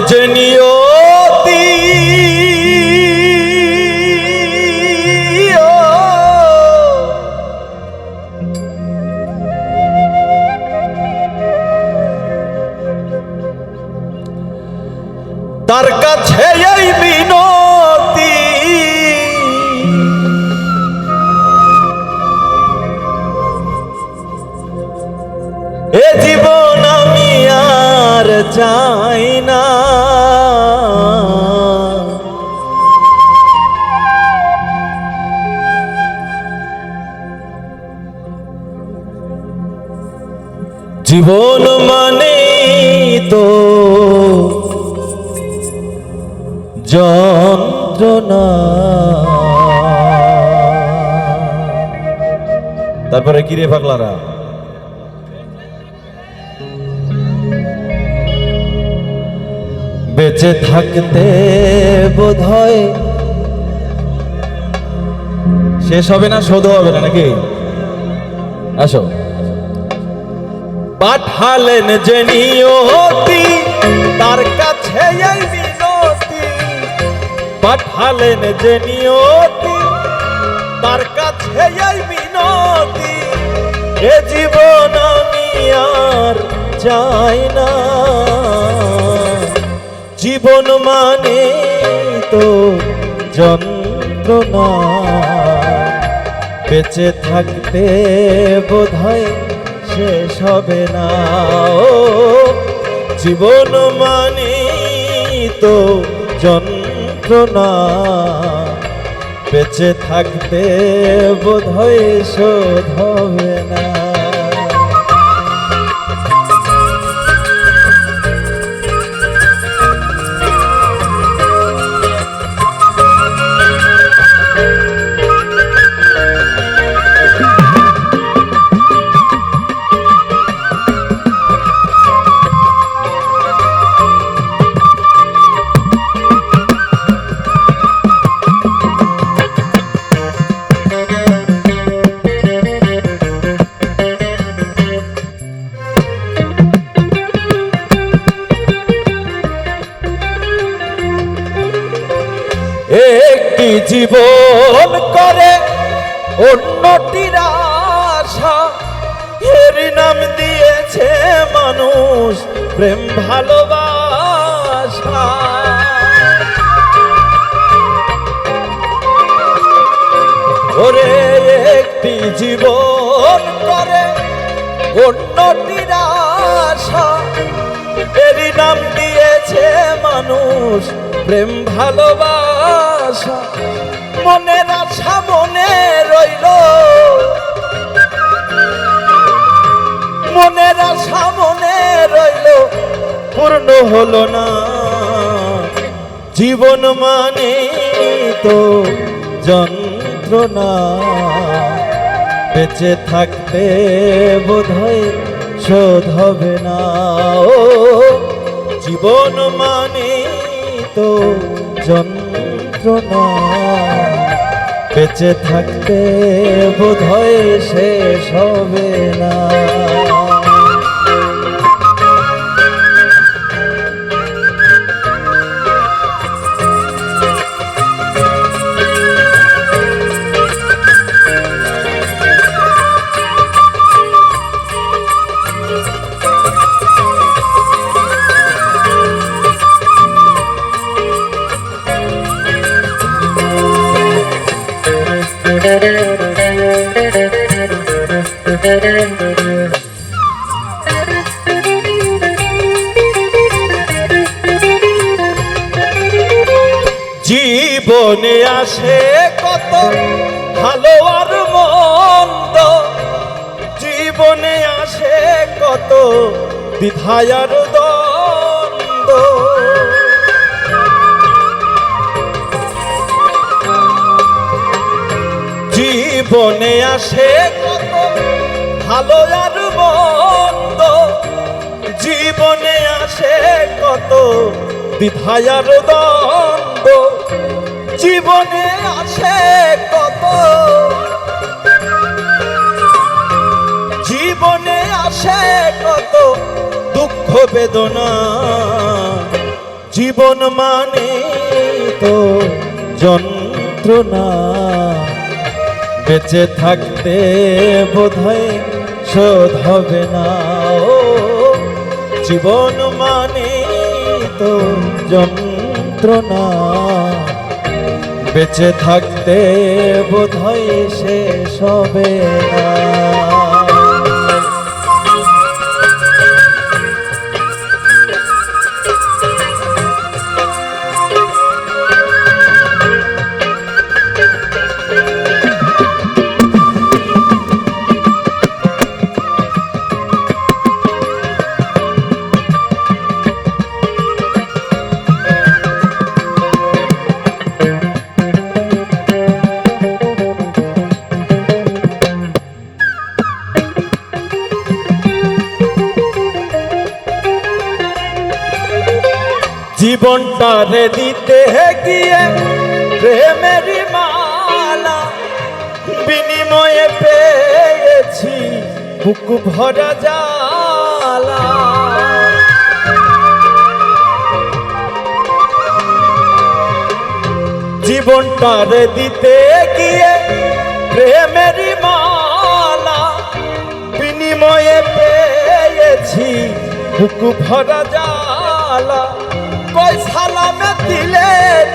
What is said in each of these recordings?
যে নিয়তি তার কাছে এই মিনতি এ জীবন আমি আর চাই না জীবন মানে তো যন্ত্রণা। তারপরে কি রে পাগলারা, বেঁচে থাকতে বোধহয় শেষ হবে না, শোধ হবে না নাকি? আসো। পাঠালেন যে নিয়তি তার কাছে এই মিনতি, পাঠালেন যে নিয়তি তার কাছে এই মিনতি এ জীবন আমি আর চাই না। জীবন মানে তো যন্ত্রণা, বেঁচে থাকতে বোধহয় শেষ হবে না। ও জীবন মানে তো যন্ত্রণা, বেঁচে থাকতে বোধহয় শোধ হবে না। একটি জীবন করে অন্যটির আশা, এর নাম দিয়েছে মানুষ প্রেম ভালোবাসা। ওরে একটি জীবন করে অন্যটির আশা, এর নাম দিয়েছে মানুষ প্রেম ভালোবাসা। মনের আশা মনে রইল, মনের আশা মনে রইল, পূর্ণ হলো না। জীবন মানে তো যন্ত্রণা, বেঁচে থাকতে বোধহয় শোধ হবে না। ও জীবন মানে তো যন্ত্রণা, বেঁচে থাকতে বোধহয় শেষ হবে না। জীবনে আসে কত ভালো আর মন্দ, জীবনে আসে কত দ্বিধায় আর দ্বন্দ্ব। জীবনে আসে কত ভালো আর মন্দ, জীবনে আসে কত দ্বিধায় আর দ্বন্দ্ব। জীবনে আসে কত, জীবনে আসে কত দুঃখ বেদনা। জীবন মানে তো যন্ত্রণা, বেঁচে থাকতে বোধহয় শোধ হবে না। ও জীবন মানে তো যন্ত্রণা, বেঁচে থাকতে বোধহয় শেষ হবে না। জীবনটারে দিতে গিয়ে প্রেমের মালা, বিনিময়ে পেয়েছি বুক ভরা জ্বালা। জীবনটারে দিতে গিয়ে প্রেমের মালা, বিনিময়ে পেয়েছি বুক ভরা জ্বালা। কই সালামে দিলে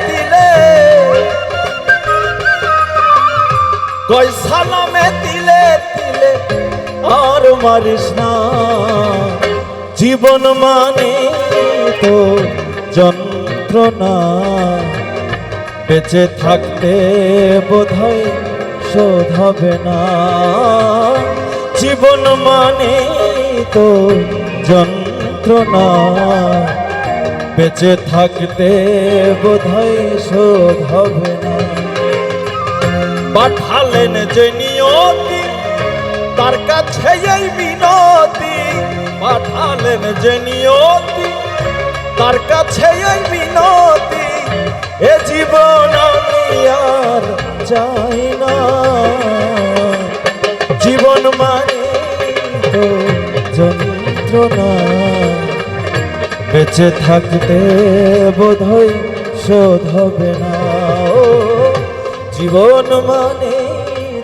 দিলে, কই সালামে দিলে দিলে আর মারিস না। জীবন মানে তো যন্ত্রণা, বেঁচে থাকতে বোধহয় শোধ হবে না। জীবন মানে তো যন্ত্রণা, বেঁচে থাকতে বোধহয় শোধ হবে না। পাঠালেন যে নিয়তি তার কাছে এই মিনতি, পাঠালেন যে নিয়তি তার কাছে এই মিনতি। এ জীবন আমি আর চাই না। জীবন মানে তো যন্ত্রণা, বেঁচে থাকতে বোধহয় শোধ হবে না। ও জীবন মানে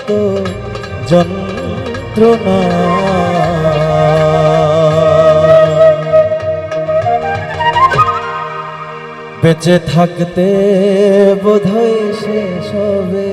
তো যন্ত্রণা। বেঁচে থাকতে বোধহয় শেষ হবে।